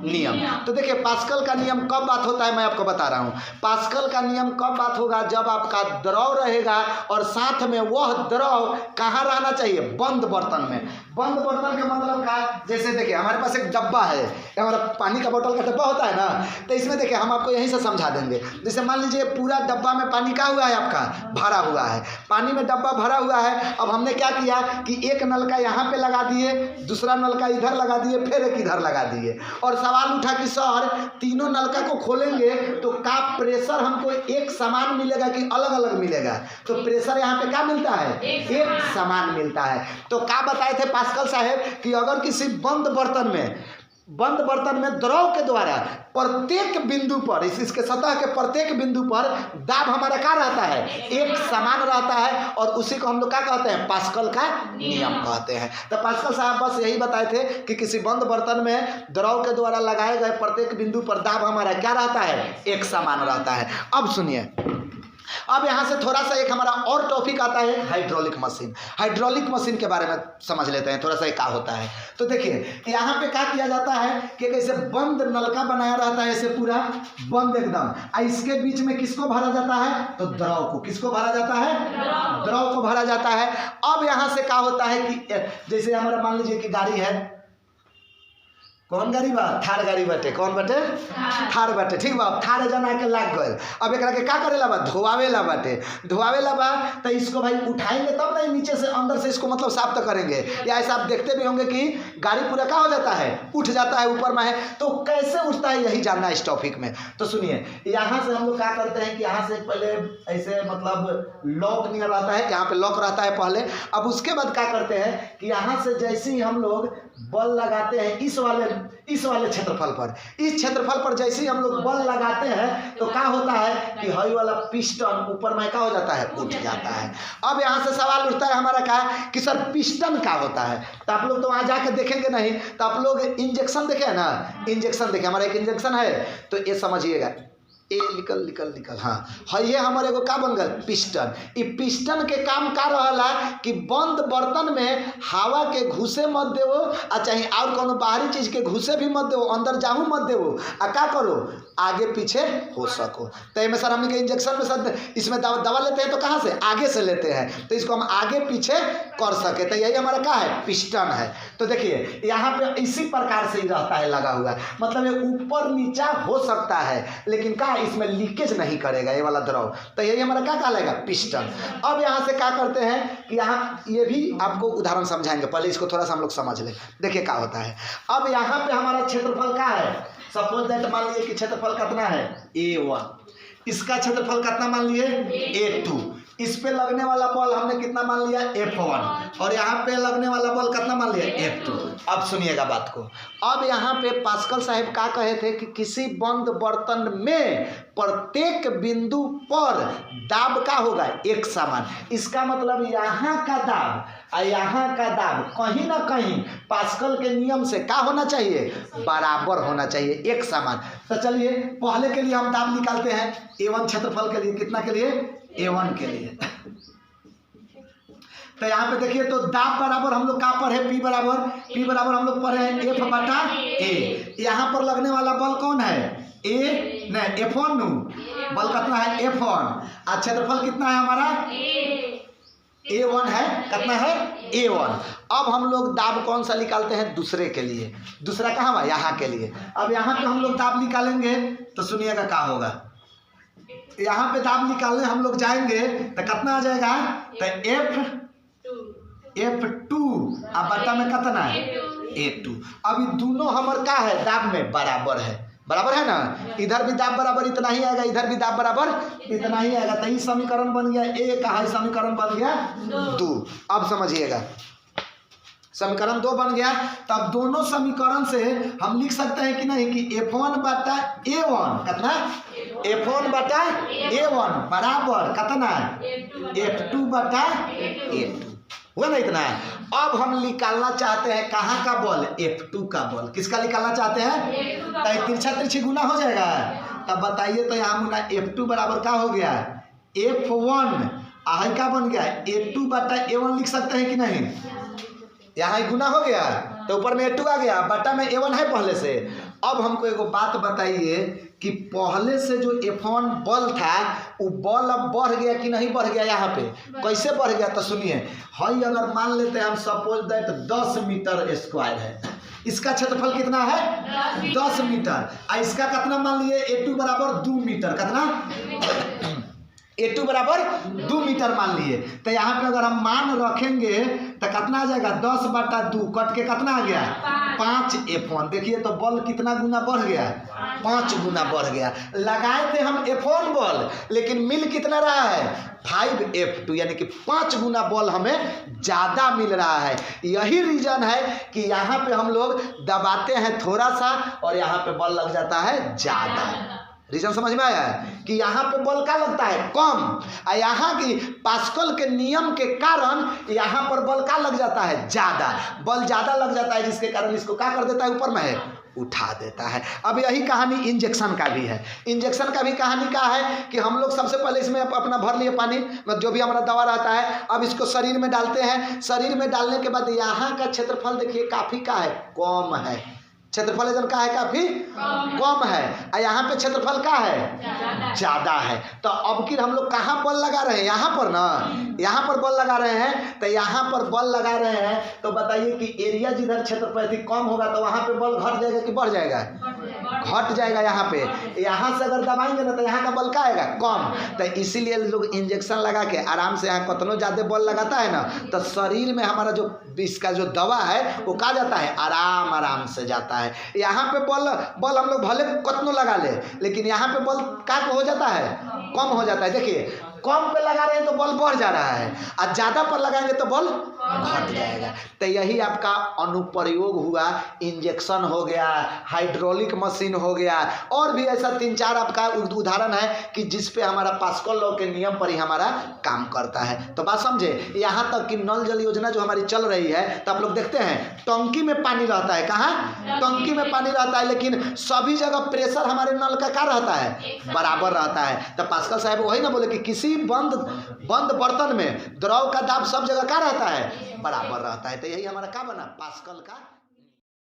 नियम। तो देखिए पास्कल का नियम कब बात होता है मैं आपको बता रहा हूँ। पास्कल का नियम कब बात होगा, जब आपका द्रव रहेगा और साथ में वह द्रव कहाँ रहना चाहिए, बंद बर्तन में। बंद बर्तन का मतलब का, जैसे देखिए हमारे पास एक डब्बा है, हमारा पानी का बोतल का डब्बा होता है ना, तो इसमें देखिए हम आपको यहीं से समझा देंगे। जैसे मान लीजिए पूरा डब्बा में पानी का हुआ है, आपका भरा हुआ है, पानी में डब्बा भरा हुआ है। अब हमने क्या किया कि एक नलका यहाँ पे लगा दिए, दूसरा नलका इधर लगा दिए, फिर एक इधर लगा दिए, और सवाल उठा कि सर तीनों नलका को खोलेंगे तो का प्रेशर हमको एक समान मिलेगा कि अलग अलग मिलेगा? तो प्रेशर यहाँ पे क्या मिलता है, एक समान मिलता है। तो क्या बताए थे पास्कल साहब कि अगर किसी बंद बर्तन में द्रव के द्वारा प्रत्येक बिंदु पर, इसके सतह के प्रत्येक बिंदु पर दाब हमारा क्या रहता है, एक समान रहता है, और उसी को हम लोग क्या कहते हैं, पास्कल का नियम कहते हैं। तो पास्कल साहब बस यही बताए थे कि किसी बंद बर्तन में द्रव के द्वारा लगाए गए प्रत्येक बिंदु पर दाब हमारा क्या रहता है, एक समान रहता है। अब सुनिए, अब यहाँ से थोड़ा सा एक हमारा और टॉपिक आता है हाइड्रोलिक मशीन। हाइड्रोलिक मशीन के बारे में समझ लेते हैं थोड़ा सा क्या होता है। तो देखिए यहाँ पे क्या किया जाता है कि कैसे बंद नलका बनाया रहता है, ऐसे पूरा बंद एकदम, इसके बीच में किसको भरा जाता है, तो द्रव को। किसको भरा जाता है, द्रव को भरा जाता है। अब यहाँ से क्या होता है कि जैसे हमारा मान लीजिए कि गाड़ी है, कौन गाड़ी बा, थार गाड़ी बाटे, कौन बाटे, थार बाटे, ठीक बा। थार जना के लाग गए, अब एक के का करेला बा, धोआवेला बाटे, धोआवेला बा, तो इसको भाई उठाएंगे तब नहीं, नीचे से अंदर से इसको मतलब साफ तो करेंगे। या ऐसा आप देखते भी होंगे कि गाड़ी पूरा क्या हो जाता है, उठ जाता है, ऊपर में है, तो कैसे उठता है यही जानना है इस टॉपिक में। तो सुनिए, यहाँ से हम लोग क्या करते हैं कि यहाँ से पहले ऐसे मतलब लॉक नहीं रहता है, यहाँ पे लॉक रहता है पहले। अब उसके बाद क्या करते हैं कि यहाँ से जैसे ही हम लोग बल लगाते हैं इस वाले क्षेत्रफल पर, इस क्षेत्रफल पर जैसे ही हम लोग बल लगाते हैं तो क्या होता है कि हई वाला पिस्टन ऊपर में क्या हो जाता है, उठ जाता है। अब यहाँ से सवाल उठता है हमारा क्या कि सर पिस्टन क्या होता है। तो आप लोग तो वहाँ जाके देखेंगे नहीं, तो आप लोग इंजेक्शन देखे ना, इंजेक्शन देखे, हमारा एक इंजेक्शन है, तो ये समझिएगा, ए निकल हाँ, ये हमारे को का बन गया, पिस्टन। ये पिस्टन के काम का रहला कि बंद बर्तन में हवा के घुसे मत देवो, आ चाहे और कोनो बाहरी चीज के घुसे भी मत देवो, अंदर जाहू मत देवो, आ का करो आगे पीछे हो सको। तो इसमें सर हमने के इंजेक्शन में सर इसमें दवा लेते हैं तो कहाँ से, आगे से लेते हैं, तो इसको हम आगे पीछे कर सके, तो यही हमारा क्या है, पिस्टन है। तो देखिए यहाँ पे इसी प्रकार से ही रहता है लगा हुआ, मतलब ये ऊपर नीचा हो सकता है लेकिन क्या इसमें लीकेज नहीं करेगा ये वाला द्रव, तो यही हमारा क्या कहलाएगा, पिस्टन। अब यहाँ से क्या करते हैं कि यहाँ ये भी आपको उदाहरण समझाएंगे, पहले इसको थोड़ा सा हम लोग समझ लें। देखिए क्या होता है, अब यहाँ पे हमारा क्षेत्रफल क्या है, सपोज दैट मान लीजिए कि क्षेत्रफल कितना है, A1, इसका क्षेत्रफल कितना मान लिए, A2, इस पे लगने वाला बल हमने कितना मान लिया, F1, और यहाँ पे लगने वाला बल कितना मान लिया, F2। अब सुनिएगा बात को, अब यहाँ पे पास्कल साहब क्या कहे थे कि किसी बंद बर्तन में प्रत्येक बिंदु पर दाब का होगा एक समान। इसका मतलब यहाँ का दाब और यहाँ का दाब कहीं ना कहीं पास्कल के नियम से क्या होना चाहिए, बराबर होना चाहिए, एक समान। तो चलिए पहले के लिए हम दाब निकालते हैं, A1 क्षेत्रफल के लिए, कितना के लिए, A1 के लिए। तो यहाँ पे देखिए, तो दाब बराबर हम लोग कहाँ पर है, P बराबर हम लोग पढ़े हैं F बटा A। यहाँ पर लगने वाला बल कौन है, F1 बल कितना है, F1, और क्षेत्रफल कितना है हमारा, A1 है, कितना है, A1। अब हम लोग दाब कौन सा निकालते हैं, दूसरे के लिए, दूसरा कहाँ है, यहाँ के लिए। अब यहाँ पे हम लोग दाब निकालेंगे तो सुनिएगा क्या होगा, यहाँ पे दाब निकालने हम लोग जाएंगे तो कितना आ जाएगा, तो F2 अब बटा में कितना है, A2। अभी दोनों हमारे क्या है, दाब में बराबर है ना, इधर भी दाब बराबर इतना ही आएगा, इधर भी दाब बराबर इतना ही आएगा, तो ये समीकरण बन गया एक, समीकरण बन गया 2। अब समझिएगा, समीकरण 2 बन गया। तब दोनों समीकरण से हम लिख सकते हैं कि नहीं कि F1 बटा A1 कितना, F1 बटा A1 बराबर कितना, F2 बटा A2, हुआ ना इतना। अब हम निकालना चाहते हैं कहाँ का बल, F2 का बल। किसका निकालना चाहते हैं, तो तिरछा तिरछी गुना हो जाएगा। तब बताइए तो यहाँ मुना F2 बराबर क्या हो गया, F1 का बन गया A2 बटा A1 लिख सकते हैं कि नहीं, यहाँ गुना हो गया। तो ऊपर में A2 आ गया, बटा में A1 है पहले से। अब हमको एगो बात बताइए कि पहले से जो F1 बल था वो बल अब बढ़ गया कि नहीं बढ़ गया? यहाँ पे कैसे बढ़ गया तो सुनिए, हई अगर मान लेते हैं हम सपोज दैट 10 मीटर स्क्वायर है, इसका क्षेत्रफल कितना है? 10 मीटर। और इसका कितना मान लिए? A2 बराबर 2 मीटर। कितना? A2 बराबर 2 मीटर मान लिए। तो यहाँ पे अगर हम मान रखेंगे तो कितना आ जाएगा? 10 बटा 2 कट के कितना आ गया? 5 F1। देखिए तो बल कितना गुना बढ़ गया? 5 गुना बढ़ गया। लगाए थे हम F1 बल, लेकिन मिल कितना रहा है? 5F2, यानी कि 5 गुना बल हमें ज़्यादा मिल रहा है। यही रीज़न है कि यहाँ पे हम लोग दबाते हैं थोड़ा सा और यहाँ पे बल लग जाता है ज़्यादा। रीजन समझ में आया है कि यहाँ पे बल का लगता है कम, और यहाँ की पास्कल के नियम के कारण यहाँ पर बल का लग जाता है ज़्यादा। बल ज़्यादा लग जाता है जिसके कारण इसको क्या कर देता है? ऊपर में है उठा देता है। अब यही कहानी इंजेक्शन का भी है। इंजेक्शन का भी कहानी क्या है कि हम लोग सबसे पहले इसमें अपना भर लिए पानी, जो भी हमारा दवा रहता है, अब इसको शरीर में डालते हैं। शरीर में डालने के बाद यहाँ का क्षेत्रफल देखिए काफ़ी का है, कम है। क्षेत्रफल इधर का है काफी कम है, और यहाँ पे क्षेत्रफल का है ज्यादा है। तो अब कि हम लोग कहाँ बल लगा रहे हैं? यहाँ पर ना, यहाँ पर बल लगा रहे हैं। तो यहाँ पर बल लगा रहे हैं तो बताइए कि एरिया जिधर क्षेत्रफल यदि कम होगा तो वहाँ पे बल घट जाएगा कि बढ़ जाएगा? घट जाएगा। यहाँ पे यहाँ से अगर दबाएंगे ना तो यहाँ का बल का आएगा? कम। तो इसीलिए लोग इंजेक्शन लगा के आराम से, यहाँ कतनो ज़्यादा बल लगाता है ना तो शरीर में हमारा जो इसका जो दवा है वो कहा जाता है आराम आराम से जाता है। यहाँ पे बल हम लोग भले कतनो लगा ले, लेकिन यहाँ पे बल का हो जाता है? कम हो जाता है। देखिए कम पे लगा रहे हैं तो बल बढ़ जा रहा है, और ज़्यादा पर लगाएंगे तो बल घट जाएगा। तो यही आपका अनुप्रयोग हुआ। इंजेक्शन हो गया, हाइड्रोलिक मशीन हो गया, और भी ऐसा 3-4 आपका उदाहरण है कि जिस पे हमारा पास्कल लॉ के नियम पर ही हमारा काम करता है। तो बात समझे? यहाँ तक कि नल जल योजना जो हमारी चल रही है, तो आप लोग देखते हैं टंकी में पानी रहता है। कहाँ? टंकी में पानी रहता है, लेकिन सभी जगह प्रेशर हमारे नल का क्या रहता है? बराबर रहता है। तो पास्कल साहब वही ना बोले कि किसी बंद बर्तन में द्रव का दाब सब जगह क्या रहता है? बराबर रहता है। तो यही हमारा क्या बना? पास्कल का